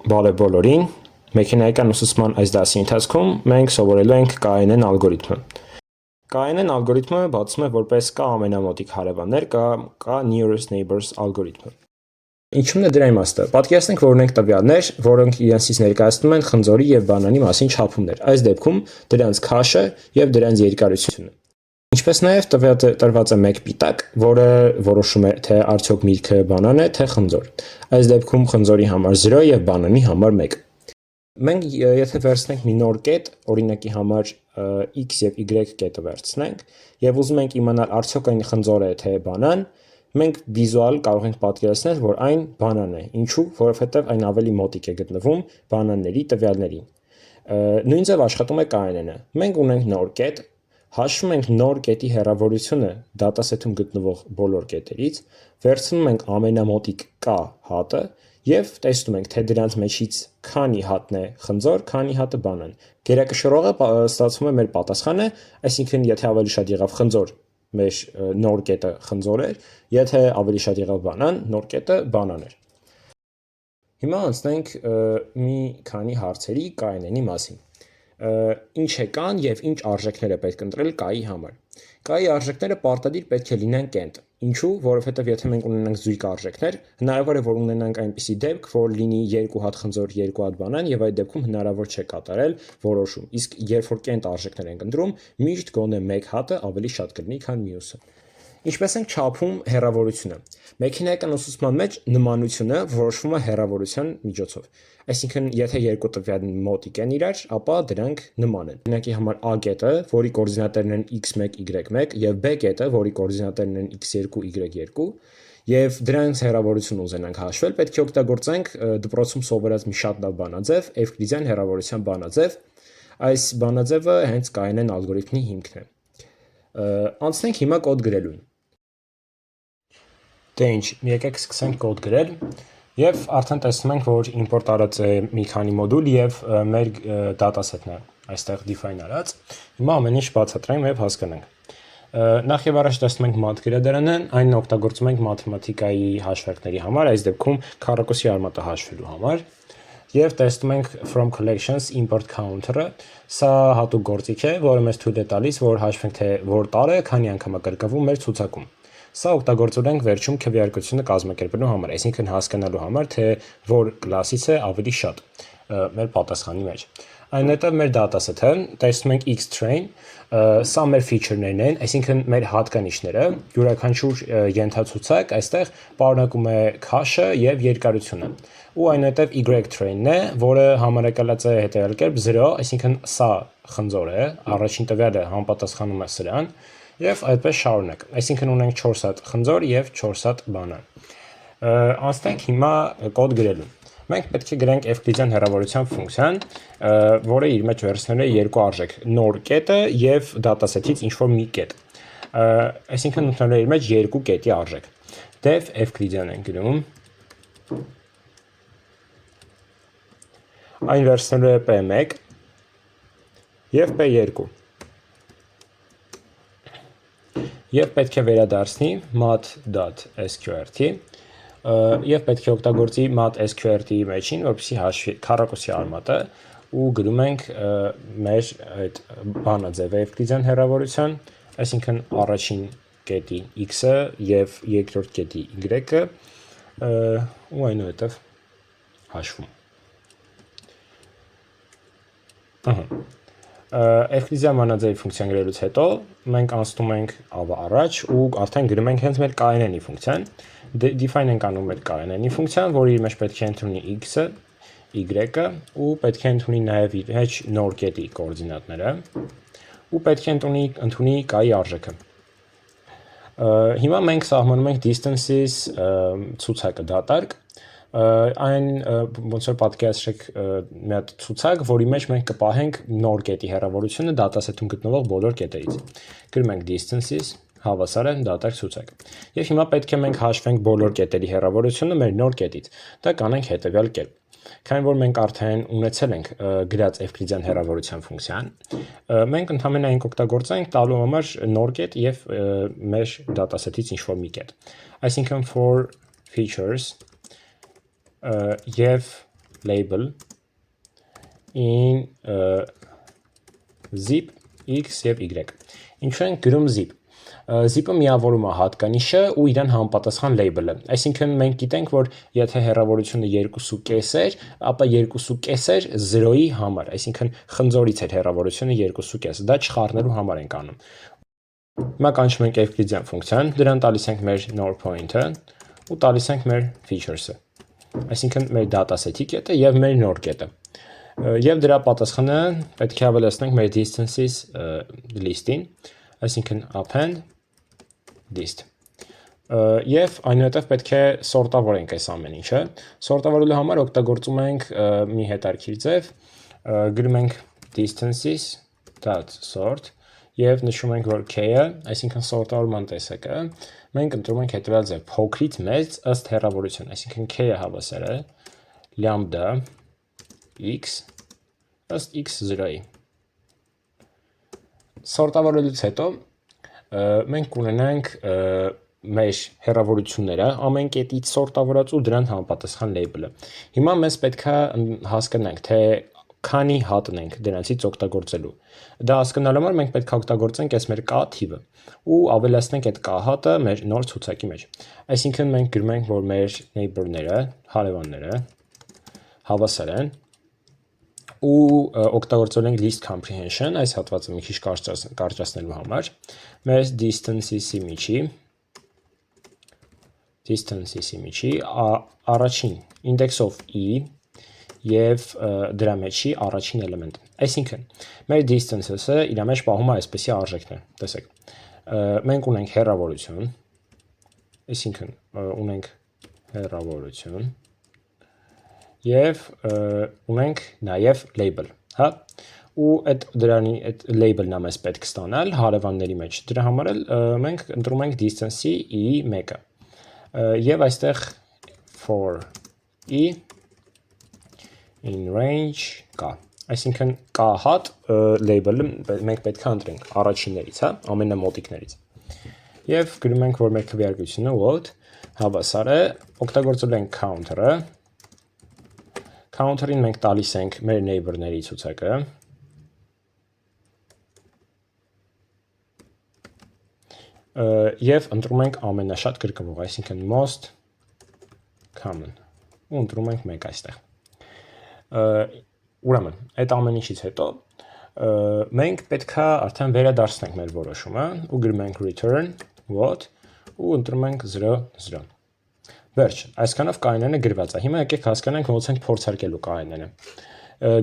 Բարև բոլորին, մեքենայական ուսուցման այս դասի ընթացքում մենք սովորելու ենք KNN ալգորիթմը։ KNN ալգորիթմը բացվում է որպես K ամենամոտիկ հարևաններ K nearest neighbors ալգորիթմը։ Ինչու՞մն է դրա իմաստը։ Պատկերացնենք, որ ունենք տվյալներ, որոնք իրենցից ներկայացնում են խնձորի եւ բանանի մասին չափումներ։ Այս դեպքում դրանց քաշը եւ դրանց երկարությունը։ Ինչպես նաև տրված է մեկ պիտակ, որը որոշում է, թե արդյոք միրգը բանան է, թե խնձոր։ Այս դեպքում խնձորի համար 0 եւ բանանի համար 1։ Մենք եթե վերցնենք մի նոր կետ, օրինակի համար x եւ y կետը վերցնենք եւ ուզում ենք իմանալ արդյոք այն խնձոր է թե բանան, մենք վիզուալ կարող ենք պատկերացնել, որ այն բանան է։ Ինչու՞, որովհետեւ այն ավելի մոտիկ է գտնվում բանանների տվյալներին։ Նույն ձև աշխատում է KNN-ը։ Մենք ունենք նոր կետ, հաշվում ենք նոր կետի հեռավորությունը դատասեթում գտնվող բոլոր կետերից, վերցնում ենք ամենամոտիկ K հատը եւ տեսնում ենք, թե դրանց մեջից քանի հատն է խնձոր, քանի հատը բանան։ Գերակշռողը ստացվում է մեր պատասխանը, այսինքն եթե ավելի շատ եղավ խնձոր, մեր նոր կետը խնձոր էր, եթե ավելի շատ եղավ բանան, նոր կետը բանան էր։ Հիմա անցնենք մի քանի հարցերի KNN-ի մասին։ Ինչ է կան եւ ինչ արժեքներ է պետք ընտրել K-ի համար։ K-ի արժեքները պարտադիր պետք է լինեն կենտ։ Ինչու՞, որովհետեւ եթե մենք ունենանք զույգ արժեքներ, հնարավոր է որ ունենանք այնպիսի դեպք, որ լինի 2 հատ խնձոր, 2 հատ բանան եւ այդ դեպքում հնարավոր չէ կատարել որոշում։ Իսկ երբ որ կենտ արժեքներ ենք ընտրում, միշտ գոնե 1 հատը ավելի շատ կլինի, քան մյուսը։ Ինչպես ենք չափում հեռավորությունը։ Մեքենայական ուսուցման մեջ նմանությունը որոշվում է հեռավորության միջոցով։ Այսինքն, եթե երկու տվյալներ մոտիկ են իրար, ապա դրանք նման են։ Օրինակի համար A կետը, որի կոորդինատներն են x1, y1, եւ B կետը, որի կոորդինատներն են x2, y2, եւ դրանց հեռավորությունը ուզենանք հաշվել, պետք է օգտագործենք դպրոցում սովորած մի շատ լավ բանաձև, Էվկլիդյան հեռավորության բանաձև։ Այս բանաձևը հենց KNN ալգորիթմի հիմքն է։ Անցնենք հիմա կոդ գրելուն։ Դե ինչ, եկեք սկսենք կոդ գրել եւ արդեն տեսնում ենք, որ import արած է մի քանի մոդուլ եւ մեր դատասեթն է այստեղ define արած։ Հիմա ամեն ինչ բացատրենք եւ հասկանանք։ Նախ եւ առաջ տեսնում ենք math գրադարանը, այն օգտագործում ենք մաթեմատիկայի հաշվարկների համար, այս դեպքում քառակուսի արմատը հաշվելու համար։ Եվ տեսնում ենք from collections import counter-ը, սա հատուկ գործիք է, որը մեզ թույլ է տալիս, որ հաշվենք, թե որ տարը քանի անգամ է կրկնվում մեր ցուցակում։ Սա օգտագործում ենք վերջում քվեարկությունը կազմակերպելու համար, այսինքն հասկանալու համար, թե որ կլասից է ավելի շատ մեր պատասխանի մեջ։ Այնուհետև մեր դատասեթը տեսնում ենք xtrain, սա մեր feature-ներն են, այսինքն մեր հատկանիշները, յուրաքանչյուր ենթացուցակ այստեղ պարունակում է քաշը եւ երկարությունը։ Ու այնուհետև y-train-ն է, որը համարակալած է հետեւյալ կերպ 0, այսինքն սա խնձոր է, առաջին տվյալը համապատասխանում է սրան, եւ այդպես շարունակ։ Այսինքն ունենք 4 հատ խնձոր եւ 4 հատ բանան։ Անցնենք հիմա կոդ գրելուն։ Մենք պետք է գրենք Էվկլիդյան հեռավորության ֆունկցիան, որը իր մեջ վերցնել է երկու արժեք՝ նոր կետը եւ դատասեթից ինչ-որ մի կետ։ Այսինքն ընդունել է իր մեջ երկու կետի արժեք։ Def Էվկլիդյան են գրում։ Այն վերցնելու է P1 եւ P2։ Եվ պետք է վերադարձնի math.sqrt եւ պետք է օգտագործի math.sqrt-ի մեջին, որպեսզի հաշվի քառակուսի արմատը ու գրում ենք մեր այդ բանաձևը Էվկլիդյան հեռավորության, այսինքն առաջին կետի x-ը եւ երկրորդ կետի y-ը ու այնուհետև հաշվում։ Էվկլիդյան բանաձևի ֆունկցիան գրելուց հետո մենք անցնում ենք առաջ ու արդեն գրում ենք հենց մեր KNN-ի ֆունկցիան։ Define ենք անում մեր KNN-ի ֆունկցիան, որի իր մեջ պետք է ընդունի x-ը, y-ը ու պետք է ընդունի նաև իր մեջ նոր կետի կոորդինատները ու պետք է ընդունի k-ի արժեքը։ Հիմա մենք սահմանում ենք distances ցուցակը դատարկ։ Այն ոնց որ պատկերացրեք մի հատ ցուցակ, որի մեջ մենք կպահենք նոր կետի հեռավորությունը դատասեթում գտնվող բոլոր կետերից։ Գրում ենք distances, հավասար է դատարկ ցուցակ։ Եվ հիմա պետք է մենք հաշվենք բոլոր կետերի հեռավորությունը մեր նոր կետից։ Դա կանենք հետևյալ կերպ։ Քանի որ մենք արդեն ունեցել ենք գրած Էվկլիդյան հեռավորության ֆունկցիան, մենք ընդհանրապես այն կօգտագործենք տալու համար նոր կետ եւ մեր դատասեթից ինչ-որ մի կետ։ Այսինքն for features եւ label in zip x եւ y։ Ինչու ենք գրում zip։ Zip-ը միավորում է հատկանիշը ու իրան համապատասխան label-ը։ Այսինքն մենք գիտենք, որ եթե հեռավորությունը 2.5 էր, ապա 2.5 0-ի համար, այսինքն խնձորից էր հեռավորությունը 2.5, դա չխառնելու համար ենք անում։ Հիմա կանչում ենք Euclidean ֆունկցիան, դրան տալիս ենք մեր նոր point-ը ու տալիս ենք մեր features-ը։ Այսինքն մեր dataset-ի կետը եւ մեր նոր կետը։ Եվ դրա պատասխանը պետք է ավելացնենք մեր distances list-ին, այսինքն append dist։ Եվ այնուհետև պետք է սորտավորենք այս ամեն ինչը։ Սորտավորելու համար օգտագործում ենք մի հետարքիր ձև, գրում ենք distances.sort եւ նշում ենք, որ k-ը, այսինքն սորտավորման տեսակը, մենք ընտրում ենք հետևյալ ձև, փոքրից մեծ ըստ հեռավորության, այսինքն k-ը հավասար է lambda x ըստ x 0-ի։ Սորտավորելուց հետո մենք կունենանք մեր հեռավորությունները ամեն կետից սորտավորած ու դրան համապատասխան label-ը։ Հիմա մեզ պետք է հասկանանք, թե քանի հատն ենք դրանցից օգտագործելու։ Դա հասկանալու համար մենք պետք է օգտագործենք այս մեր k թիվը ու ավելացնենք այդ k հատը մեր նոր ցուցակի մեջ։ Այսինքն մենք գրում ենք, որ մեր neighbor-ները, հարևանները հավասար են ու օգտագործել ենք list comprehension, այս հատվածը մի քիչ կարճացնելու համար, մեր distance-ի միջի առաջին indexով e եւ դրա մեջի առաջին էլեմենտը։ Այսինքն մեր distance-ը իր մեջ պահում է այսպիսի արժեքներ, տեսեք։ Մենք ունենք հեռավորություն, այսինքն ունենք հեռավորություն եւ ունենք նաեւ label, հա, ու այդ label-ն է մեզ պետք ստանալ հարևանների մեջ։ Դրա համար էլ մենք ընտրում ենք distance-ի e1-ը։ Եվ այստեղ for e in range k, այսինքն k հատ label-ը մենք պետք է ընտրենք առաջիններից, հա, ամենամոտիկներից։ Եվ գրում ենք, որ մեր քվեարկությունը what հավասար է, օգտագործել ենք counter-ը։ Counter-ին մենք տալիս ենք մեր neighbor-ների ցուցակը։ Եվ ընտրում ենք ամենաշատ կրկնվող, այսինքն most common, ու ընտրում ենք 1 այստեղ։ Ուրեմն, այդ ամեն ինչից հետո մենք պետք է արդեն վերադարձնենք մեր որոշումը ու գրում ենք return what ու ընտրում ենք 0 0։ Վերջ, այսքանով կայնենը գրված է։ Հիմա եկեք հասկանանք ոնց ենք փորձարկելու կայնենը։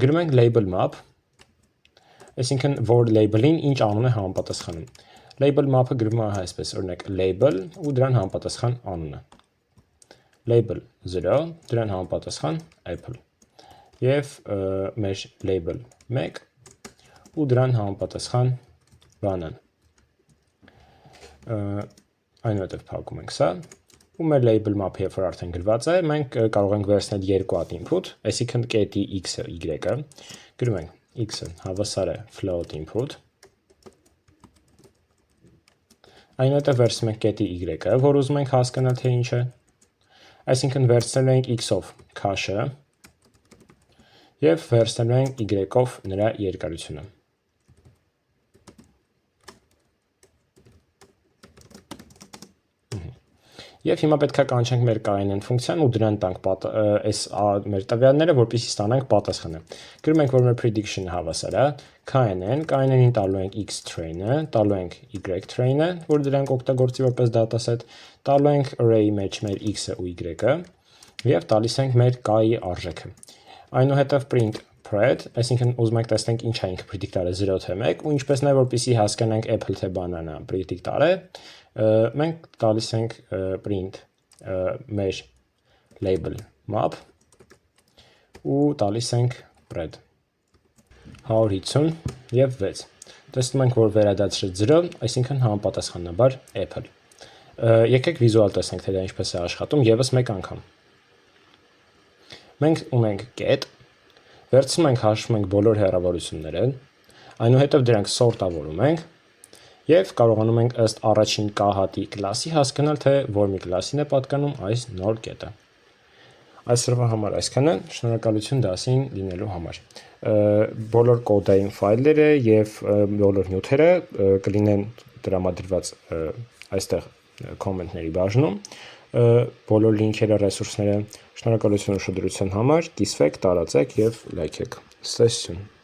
Գրում ենք label map, այսինքն որ label-ին ինչ անուն է համապատասխանում։ Label map-ը գրվում է այսպես, օրինակ label ու դրան համապատասխան անունը։ Label 0, դրան համապատասխան apple։ Եվ մեր label 1 ու դրան համապատասխան banana։ Այնուհետև փակում ենք սա։ Ու մեր label map-ը երբ որ արդեն գրված է, մենք կարող ենք վերցնել երկու հատ input, այսինքն կետի x-ը, y-ը, գրում ենք x-ը հավասար է float input, այնուհետև վերցնում ենք կետի y-ը, որ ուզում ենք հասկանալ թե ինչ է, այսինքն վերցնել ենք x-ով cache-ը և վերցնել ենք y-ով նրա երկարությունը։ Եվ հիմա պետք է կանչենք մեր kn ֆունկցիան ու դրան տանք այս մեր տվյալները, որպեսզի ստանանք պատասխանը։ Գրում ենք, որ մեր prediction հավասար է kn-ին տալու ենք x train-ը, տալու ենք y train-ը, որ դրանք օգտագործի որպես dataset, տալու ենք array-ի մեջ մեր x-ը ու y-ը եւ տալիս ենք մեր k-ի արժեքը։ Այնուհետև print pred, այսինքն ուզում ենք տեսնենք ինչ է ինքը predict արել 0 թե 1 ու ինչպես նաեւ որպեսզի հասկանանք apple թե banana predict արել, մենք տալիս ենք print մեր label map ու տալիս ենք pred 150 եւ 6։ Տեսնում ենք, որ վերադարձրեց 0, այսինքն համապատասխանաբար apple։ Եկեք վիզուալ տեսնենք, թե դա ինչպես է աշխատում եւս մեկ անգամ։ Մենք ունենք get, վերցնում ենք հաշվում ենք բոլոր հեռավորությունները, այնուհետև դրանք սորտավորում ենք եւ կարողանում ենք ըստ առաջին k հատի կլասի հասկանալ թե որ մի կլասին է պատկանում այս նոր կետը։ Այսօրվա համար այսքանը, շնորհակալություն դասին լինելու համար։ Բոլոր կոդային ֆայլերը եւ բոլոր նյութերը կլինեն տրամադրված այստեղ կոմենտների բաժնում, բոլոր լինքերը, ռեսուրսները։ Շնորհակալություն ուշադրության համար, կիսվեք, տարածեք եւ լայքեք։ Ստեսություն։